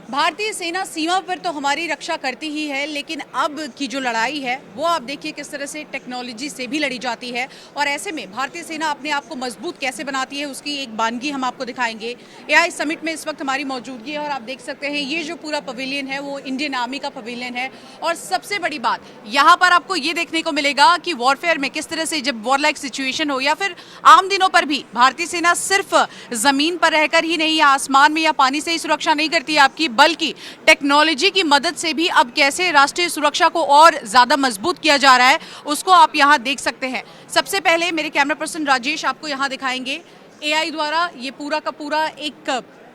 भारतीय सेना सीमा पर तो हमारी रक्षा करती ही है, लेकिन अब की जो लड़ाई है वो आप देखिए किस तरह से टेक्नोलॉजी से भी लड़ी जाती है। और ऐसे में भारतीय सेना अपने आप को मजबूत कैसे बनाती है उसकी एक बानगी हम आपको दिखाएंगे। एआई समिट में इस वक्त हमारी मौजूदगी है और आप देख सकते हैं ये जो पूरा पवेलियन है वो इंडियन आर्मी का पवेलियन है। और सबसे बड़ी बात यहाँ पर आपको ये देखने को मिलेगा कि वॉरफेयर में किस तरह से जब वॉर लाइक सिचुएशन हो या फिर आम दिनों पर भी भारतीय सेना सिर्फ जमीन पर रहकर ही नहीं या आसमान में या पानी से ही सुरक्षा नहीं करती है आपकी, बल्कि टेक्नोलॉजी की मदद से भी अब कैसे राष्ट्रीय सुरक्षा को और ज्यादा मजबूत किया जा रहा है उसको आप यहां देख सकते हैं। सबसे पहले मेरे कैमरा पर्सन राजेश आपको यहां दिखाएंगे एआई द्वारा ये पूरा का पूरा एक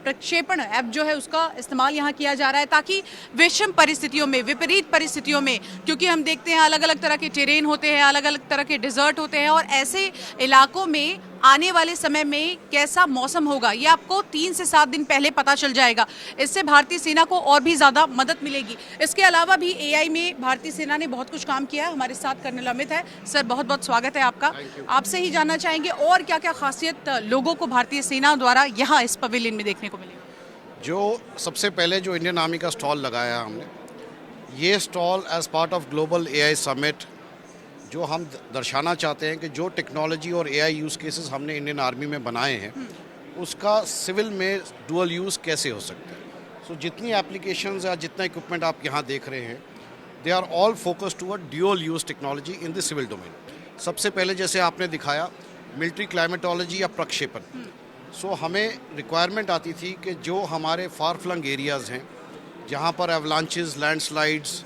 प्रक्षेपण ऐप जो है उसका इस्तेमाल यहाँ किया जा रहा है ताकि विषम परिस्थितियों में, विपरीत परिस्थितियों में, क्योंकि हम देखते हैं अलग अलग तरह के टेरेन होते हैं, अलग अलग तरह के डिजर्ट होते हैं और ऐसे इलाकों में आने वाले समय में कैसा मौसम होगा ये आपको 3 से 7 दिन पहले पता चल जाएगा। इससे भारतीय सेना को और भी ज़्यादा मदद मिलेगी। इसके अलावा भी एआई में भारतीय सेना ने बहुत कुछ काम किया है। हमारे साथ कर्नल अमित है। सर बहुत बहुत स्वागत है आपका। आपसे ही जानना चाहेंगे और क्या क्या खासियत लोगों को भारतीय सेना द्वारा यहाँ इस पवेलियन में देखने को मिलेगी। जो सबसे पहले जो इंडियन आर्मी का स्टॉल लगाया हमने, ये stall as part of global AI summit जो हम दर्शाना चाहते हैं कि जो टेक्नोलॉजी और एआई यूज़ केसेस हमने इंडियन आर्मी में बनाए हैं उसका सिविल में डुअल यूज़ कैसे हो सकता है। सो जितनी एप्लीकेशंस या जितना इक्विपमेंट आप यहाँ देख रहे हैं they are all focused toward dual use technology in the civil domain. सबसे पहले जैसे आपने दिखाया मिलिट्री क्लाइमेटोलॉजी या प्रक्षेपण, सो हमें रिक्वायरमेंट आती थी कि जो हमारे फार फ्लंग एरियाज़ हैं जहाँ पर एवलांचेस, लैंडस्लाइड्स,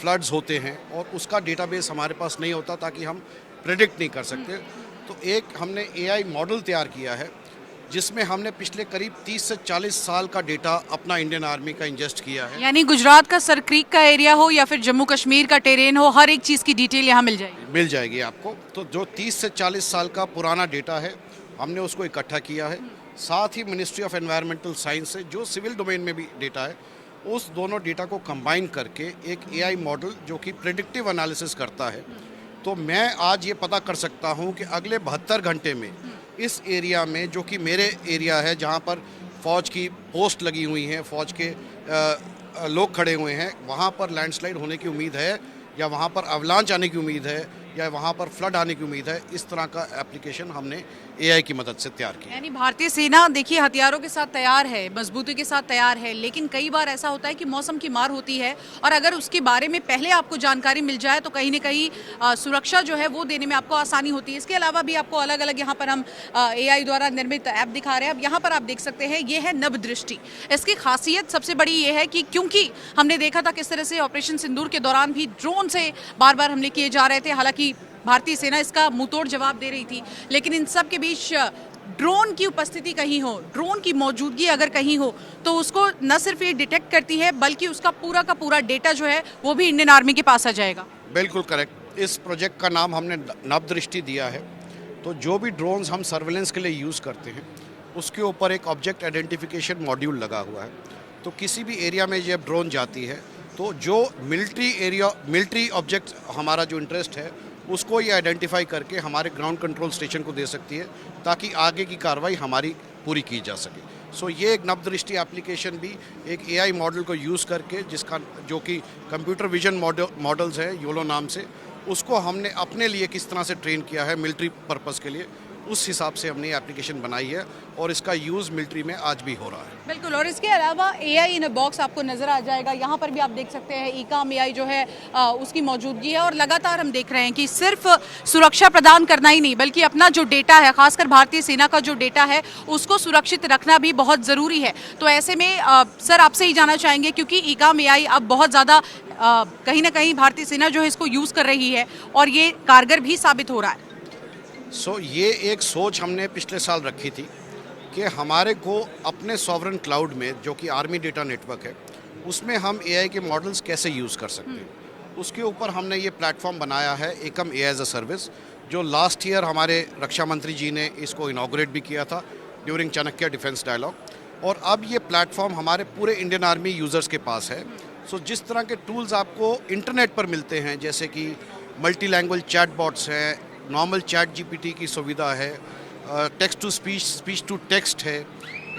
फ्लड्स होते हैं और उसका डेटाबेस हमारे पास नहीं होता ताकि हम प्रेडिक्ट नहीं कर सकते, तो एक हमने एआई मॉडल तैयार किया है जिसमें हमने पिछले करीब 30 से 40 साल का डेटा अपना इंडियन आर्मी का इंजेस्ट किया है। यानी गुजरात का सर क्रीक का एरिया हो या फिर जम्मू कश्मीर का टेरेन हो, हर एक चीज़ की डिटेल यहाँ मिल जाएगी आपको। तो जो 30 से 40 साल का पुराना डेटा है हमने उसको इकट्ठा किया है। साथ ही मिनिस्ट्री ऑफ एनवायरमेंटल साइंस से जो सिविल डोमेन में भी डेटा है उस दोनों डेटा को कंबाइन करके एक एआई मॉडल जो कि प्रेडिक्टिव एनालिसिस करता है, तो मैं आज ये पता कर सकता हूँ कि अगले 72 घंटे में इस एरिया में, जो कि मेरे एरिया है जहाँ पर फ़ौज की पोस्ट लगी हुई हैं, फ़ौज के लोग खड़े हुए हैं, वहाँ पर लैंडस्लाइड होने की उम्मीद है या वहाँ पर अवलांच आने की उम्मीद है या वहाँ पर फ्लड आने की उम्मीद है, इस तरह का एप्लीकेशन हमने एआई की मदद से तैयार किया। यानी भारतीय सेना देखिए हथियारों के साथ तैयार है, मजबूती के साथ तैयार है, लेकिन कई बार ऐसा होता है कि मौसम की मार होती है और अगर उसके बारे में पहले आपको जानकारी मिल जाए तो कहीं ना कहीं सुरक्षा जो है वो देने में आपको आसानी होती है। इसके अलावा भी आपको अलग अलग यहाँ पर हम एआई द्वारा निर्मित ऐप दिखा रहे हैं। अब यहाँ पर आप देख सकते हैं ये है नभ दृष्टि। इसकी खासियत सबसे बड़ी ये है कि क्योंकि हमने देखा था किस तरह से ऑपरेशन सिंदूर के दौरान भी ड्रोन से बार बार हमले किए जा रहे थे, हालांकि भारतीय सेना इसका मुंहतोड़ जवाब दे रही थी, लेकिन इन सब के बीच ड्रोन की उपस्थिति कहीं हो, ड्रोन की मौजूदगी अगर कहीं हो तो उसको न सिर्फ ये डिटेक्ट करती है बल्कि उसका पूरा का पूरा डेटा जो है वो भी इंडियन आर्मी के पास आ जाएगा। बिल्कुल करेक्ट। इस प्रोजेक्ट का नाम हमने नभ दृष्टि दिया है। तो जो भी ड्रोन्स हम सर्वेलेंस के लिए यूज़ करते हैं उसके ऊपर एक ऑब्जेक्ट आइडेंटिफिकेशन मॉड्यूल लगा हुआ है। तो किसी भी एरिया में जब ड्रोन जाती है तो जो मिलिट्री ऑब्जेक्ट हमारा जो इंटरेस्ट है उसको ये आइडेंटिफाई करके हमारे ग्राउंड कंट्रोल स्टेशन को दे सकती है ताकि आगे की कार्रवाई हमारी पूरी की जा सके। सो ये एक नभ दृष्टि एप्लीकेशन भी एक एआई मॉडल को यूज़ करके, जिसका जो कि कंप्यूटर विजन मॉडल्स है योलो नाम से, उसको हमने अपने लिए किस तरह से ट्रेन किया है मिलिट्री पर्पज़ के लिए, उस हिसाब से हमने एप्लीकेशन बनाई है और इसका यूज़ मिलिट्री में आज भी हो रहा है। बिल्कुल। और इसके अलावा एआई इन अ बॉक्स आपको नजर आ जाएगा। यहाँ पर भी आप देख सकते हैं ईकाम एआई जो है उसकी मौजूदगी है और लगातार हम देख रहे हैं कि सिर्फ सुरक्षा प्रदान करना ही नहीं बल्कि अपना जो डेटा है, खासकर भारतीय सेना का जो डेटा है उसको सुरक्षित रखना भी बहुत ज़रूरी है। तो ऐसे में सर आपसे ही जानना चाहेंगे, क्योंकि ईकाम एआई अब बहुत ज़्यादा कहीं ना कहीं भारतीय सेना जो है इसको यूज़ कर रही है और ये कारगर भी साबित हो रहा है। सो ये एक सोच हमने पिछले साल रखी थी कि हमारे को अपने सॉवरन क्लाउड में, जो कि आर्मी डेटा नेटवर्क है, उसमें हम एआई के मॉडल्स कैसे यूज़ कर सकते हैं। उसके ऊपर हमने ये प्लेटफॉर्म बनाया है एकम एआई एज अ सर्विस, जो लास्ट ईयर हमारे रक्षा मंत्री जी ने इसको इनॉग्रेट भी किया था ड्यूरिंग चाणक्य डिफेंस डायलॉग। और अब ये प्लेटफॉर्म हमारे पूरे इंडियन आर्मी यूज़र्स के पास है। सो जिस तरह के टूल्स आपको इंटरनेट पर मिलते हैं, जैसे कि मल्टी लैंग्वेज चैट बॉट्स हैं, नॉर्मल चैट जीपीटी की सुविधा है, text to speech, speech to text है,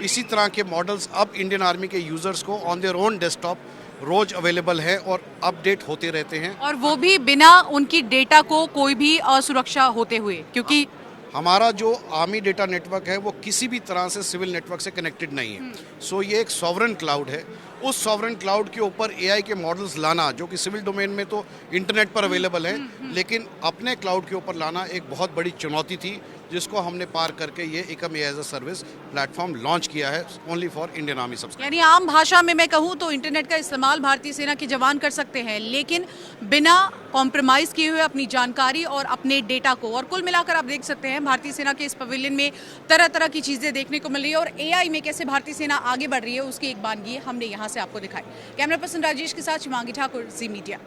इसी तरह के मॉडल्स अब इंडियन आर्मी के यूज़र्स को ऑन देयर ओन डेस्कटॉप रोज अवेलेबल है और अपडेट होते रहते हैं। और वो भी बिना उनकी डेटा को कोई भी असुरक्षा होते हुए, क्योंकि हमारा जो आर्मी डेटा नेटवर्क है वो किसी भी तरह से सिविल नेटवर्क से कनेक्टेड नहीं है। सो ये एक सॉवरन क्लाउड है। उस सॉवरन क्लाउड के ऊपर एआई के मॉडल्स लाना, जो कि सिविल डोमेन में तो इंटरनेट पर अवेलेबल है, लेकिन अपने क्लाउड के ऊपर लाना एक बहुत बड़ी चुनौती थी, जिसको हमने पार करके ये Ekam AI as a service platform launch किया है only for Indian army subscriber. यानी आम भाषा में मैं कहूँ तो इंटरनेट का इस्तेमाल भारतीय सेना के जवान कर सकते हैं, लेकिन बिना कॉम्प्रोमाइज़ किए हुए अपनी जानकारी और अपने डेटा को। और कुल मिलाकर आप देख सकते हैं भारतीय सेना के इस पवेलियन में तरह तरह की चीज़ें देखने को मिल रही है, और एआई में कैसे भारतीय सेना आगे बढ़ रही है उसकी एक बानगी हमने यहाँ से आपको दिखाई। कैमरा पर्सन राजेश के साथ शिवांगी ठाकुर, जी मीडिया।